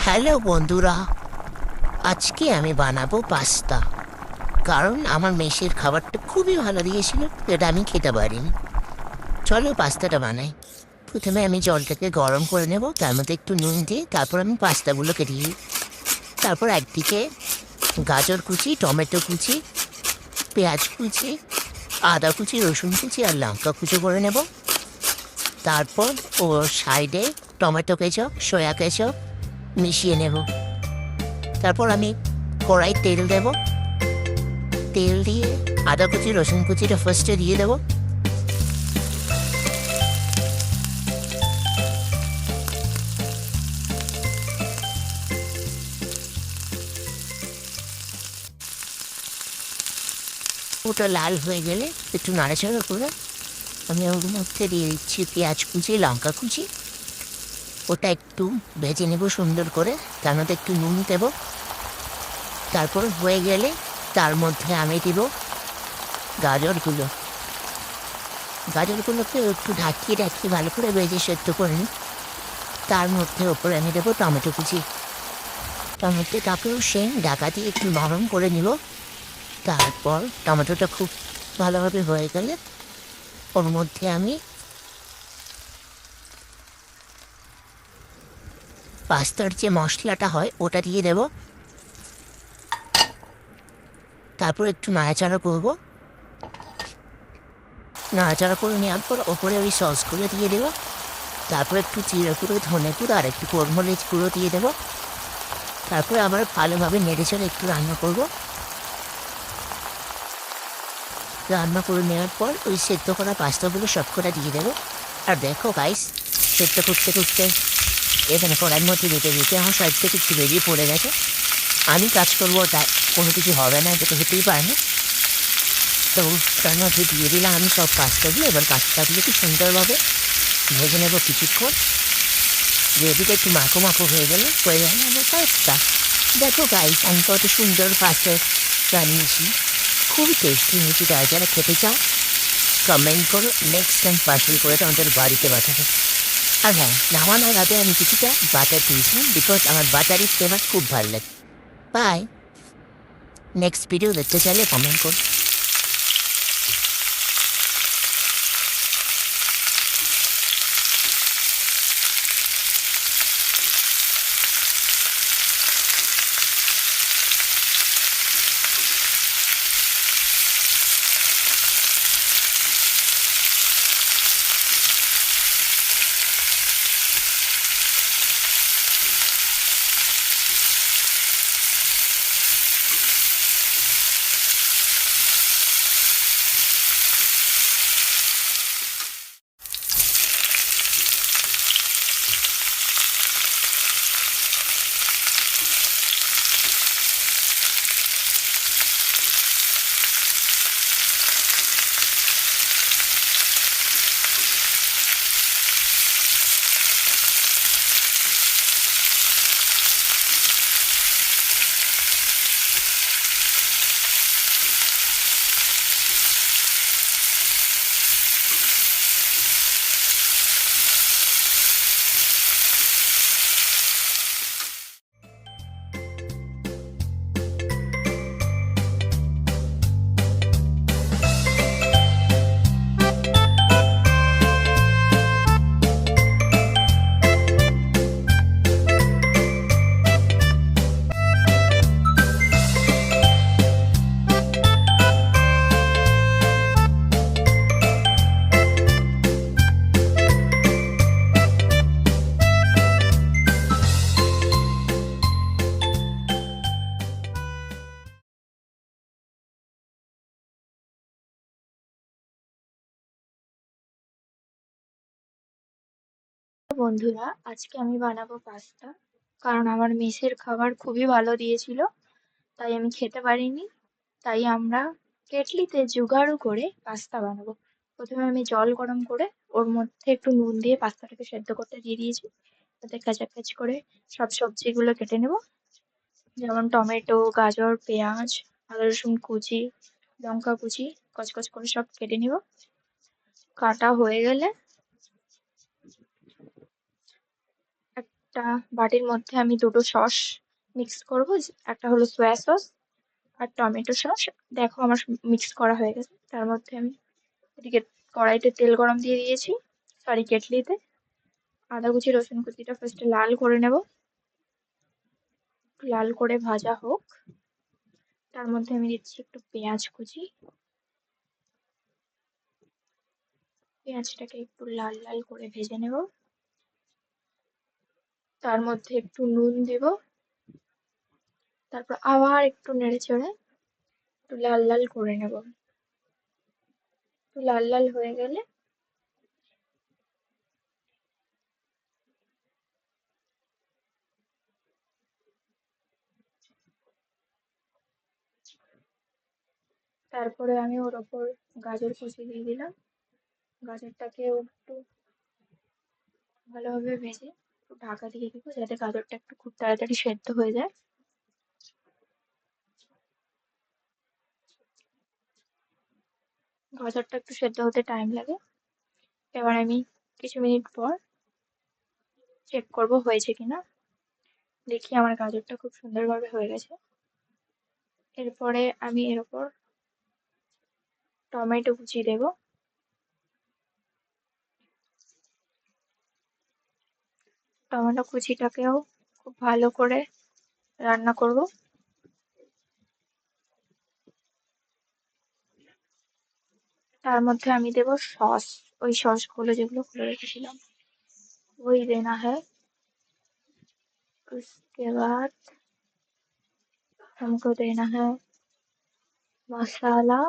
Hello বন্ধুরা, আজকে আমি বানাবো পাস্তা। কারণ আমার মেসের খাবারটা খুবই ভালো দিয়েছিল, যেটা আমি খেতে পারিনি। চলো পাস্তাটা বানাই। প্রথমে আমি জলটাকে গরম করে নেব, তার মধ্যে একটু নুন দিয়ে তারপর আমি পাস্তাগুলোকে দিই। তারপর একদিকে গাজর কুচি, টমেটো কুচি, পেঁয়াজ কুচি, আদা কুচি, রসুন কুচি আর লঙ্কা কুচো করে নেব। তারপর ওর সাইডে টমেটো কেচাপ, সয়া কেচাপ মিশিয়ে নেব। তারপর আমি কড়াই তেল দেব। তেল দিয়ে আদা কুচি, রসুন কুচিটা ফার্স্টে দিয়ে দেবো। ওটা লাল হয়ে গেলে একটু নাড়াচাড়া করে আমি ওর মধ্যে দিয়ে দিচ্ছি পেঁয়াজ কুচি, লঙ্কা কুচি। ওটা একটু ভেজে নেব সুন্দর করে, তার মধ্যে একটু নুন দেব। তারপর হয়ে গেলে তার মধ্যে আমি দিব গাজরগুলো। গাজরগুলোকে একটু ঢাকিয়ে ঢাকিয়ে ভালো করে ভেজে সেদ্ধ করে নিই। তার মধ্যে ওপরে আমি দেবো টমেটো কুচি। টমেটোটাকেও সেম ঢাকা দিয়ে একটু নরম করে নিব। তারপর টমেটোটা খুব ভালোভাবে হয়ে গেলে ওর মধ্যে আমি পাস্তার যে মশলাটা হয় ওটা দিয়ে দেব। তারপর একটু নাড়াচাড়া করবো। নাড়াচাড়া করে নেওয়ার পর ওপরে ওই সসগুলো দিয়ে দেবো। তারপর একটু জিরে গুঁড়ো, ধনে গুঁড়ো আর একটু গোলমরিচ গুঁড়ো দিয়ে দেবো। তারপরে আবার ভালোভাবে নেড়েচেড়ে একটু রান্না করব। রান্না করে নেওয়ার পর ওই সেদ্ধ করা পাস্তাগুলো সব কটা দিয়ে দেবো। আর দেখো গাইস, সেদ্ধ করতে করতে এখানে কড়াইয়ের মধ্যে দিতে দিতে আমার সাইড থেকে একটু বেরিয়ে পড়ে গেছে। আমি কাজ করবো, তাই কোনো কিছু হবে না, এটা তো হতেই পারে না। তো তার মধ্যে দিয়ে দিলাম আমি সব পাস্তাগুলো। এবার পাস্তাগুলোকে সুন্দরভাবে ভেজে নেবো কিছুক্ষণ। যেদিকে একটু মাখো মাখো হয়ে গেলে আমার পাস্তা। দেখো গাইস, আমি কত সুন্দর পাস্তা বানিয়েছি, খুবই টেস্টি হয়েছে। তারা যারা খেতে চাও কমেন্ট করো, নেক্সট টাইম পার্সেল করে তোমাদের বাড়িতে পাঠাবো। আর হ্যাঁ, নামানোর আগে আমি কিছুটা বাটার দিয়েছিলাম, বিকজ আমার বাটারি ফ্লেভার খুব ভালো লাগে। বাই। নেক্সট ভিডিও দেখতে চাইলে কমেন্ট করো। বন্ধুরা, আজকে আমি বানাবো পাস্তা। কারণ আমার মেসের খাবার খুবই ভালো দিয়েছিল, তাই আমি খেতে পারিনি। তাই আমরা কেটলিতে জোগাড় করে পাস্তা বানাবো। প্রথমে আমি জল গরম করে ওর মধ্যে একটু নুন দিয়ে পাস্তাটাকে সেদ্ধ করতে দিয়ে দিয়েছি। তাতে কাঁচাকাচ করে সব সবজিগুলো কেটে নেব, যেমন টমেটো, গাজর, পেঁয়াজ, আদা রসুন কুচি, লঙ্কা কুচি কচকচ করে সব কেটে নিব। কাটা হয়ে গেলে একটা বাটির মধ্যে আমি দুটো সস মিক্স করব, একটা হলো সয়া সস আর টমেটো সস। দেখো আমার মিক্স করা হয়ে গেছে। তার মধ্যে আমি এদিকে কড়াইতে তেল গরম দিয়ে দিয়েছি, সরি কেটলিতে। আদা কুচি রসুন কুচিটা ফার্স্টে লাল করে নেব, লাল করে ভাজা হোক। তার মধ্যে আমি দিচ্ছি একটু পেঁয়াজ কুচি, পেঁয়াজটাকে একটু লাল লাল করে ভেজে নেব। তার মধ্যে একটু নুন দেব, তারপর আবার একটু নেড়ে চেড়ে একটু লাল লাল করে নেব। একটু লাল লাল হয়ে গেলে তারপরে আমি ওর ওপর গাজর কুচি দিয়ে দিলাম। গাজরটাকেও একটু ভালোভাবে ভেজে একটু ঢাকা দিয়ে দিব, যাতে গাজরটা একটু খুব তাড়াতাড়ি সেদ্ধ হয়ে যায়। গাজরটা একটু সেদ্ধ হতে টাইম লাগে। এবার আমি কিছু মিনিট পর চেক করব হয়েছে কিনা। দেখি আমার গাজরটা খুব সুন্দরভাবে হয়ে গেছে। এরপরে আমি এর উপর টমেটো কুচি দেব। টমেটো কুচিটাকেও খুব ভালো করে রান্না করব। তার মধ্যে আমি দেব সস, ওই সসগুলো যেগুলো করে রেখেছিলাম वही देना है। उसके बाद हमको देना है मसाला,